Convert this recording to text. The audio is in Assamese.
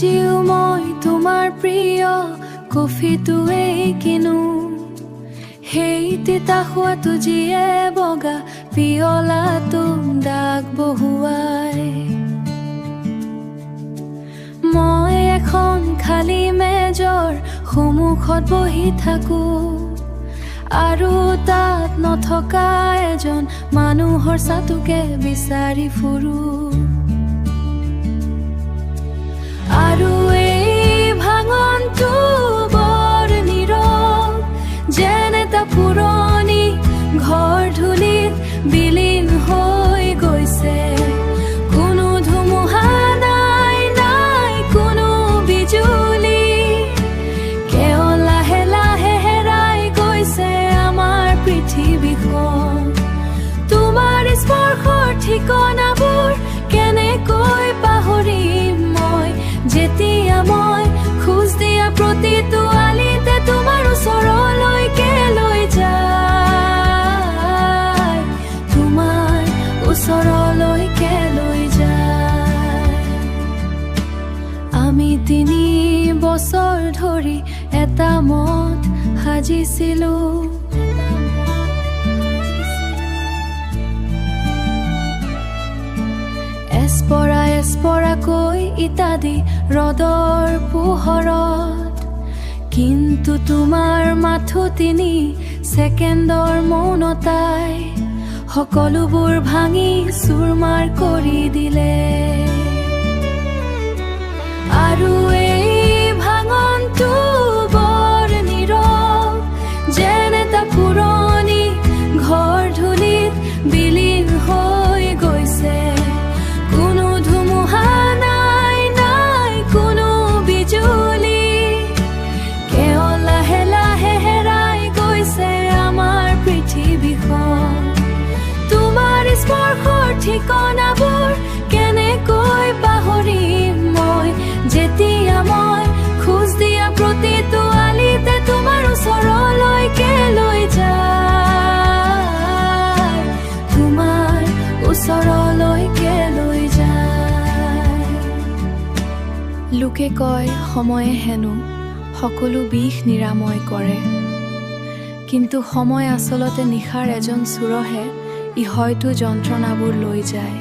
আজিও মই তোমাৰ প্ৰিয় কফিটোৱেই কিনো, সেই তিতা খোৱাটো যিয়ে বগা পিয়লাটো দাগ বহুৱাই। মই এখন খালী মেজৰ সন্মুখত বহি থাকো, আৰু তাত নথকা এজন মানুহৰ ছাটোকে বিচাৰি ফুৰো। আৰু এই ভাঙনটো বৰ নীৰৱ, যেন এটা পুৰণি ঘৰ ধূলিত বিলীন হৈ গৈছে। কোনো ধুমুহা নাই, নাই কোনো বিজুলী, কেৱল লাহে লাহে হেৰাই গৈছে আমাৰ পৃথিৱীখন। তোমাৰ স্পৰ্শৰ ঠিকনাবোৰ কেনেকৈ পাহৰিম মই, যেতিয়া মই খোজ দিয়া প্ৰতিটো আলিতে তোমাৰ ওচৰলৈকে লৈ যায়, তোমাৰ ওচৰলৈকে লৈ যায়। আমি 3 বছৰ ধৰি এটা মত সাজিছিলো, এচপৰাকৈ ইটা দি ৰ'দৰ পোহৰত। কিন্তু তোমাৰ মাথো 3 ছেকেণ্ডৰ মৌনতাই সকলোবোৰ ভাঙি চুৰমাৰ কৰি দিলে। আৰু এই ভাঙনটো বৰ নীৰৱ, যেন এটা পুৰণি ঘৰ ধূলিত বিলীন হৈ গৈছে। কোনো ধুমুহা নাই, নাই কোনো বিজুলী, কেৱল লাহে লাহে হেৰাই গৈছে আমাৰ পৃথিৱীখন। তোমাৰ স্পৰ্শৰ ঠিকনাবোৰ কেনেকৈ পাহৰিম মই, যেতিয়া মই খোজ দিয়া প্ৰতিটো আলিতে তোমাৰ ওচৰলৈকে লৈ যায়, তোমাৰ ওচৰলৈকে লৈ যায়। লোকে কয় সময়ে হেনো সকলো বিষ নিৰাময় কৰে, কিন্তু সময় আচলতে নিশাৰ এজন চোৰহে ই হয়তো যন্ত্ৰণাবোৰ লৈ যায়।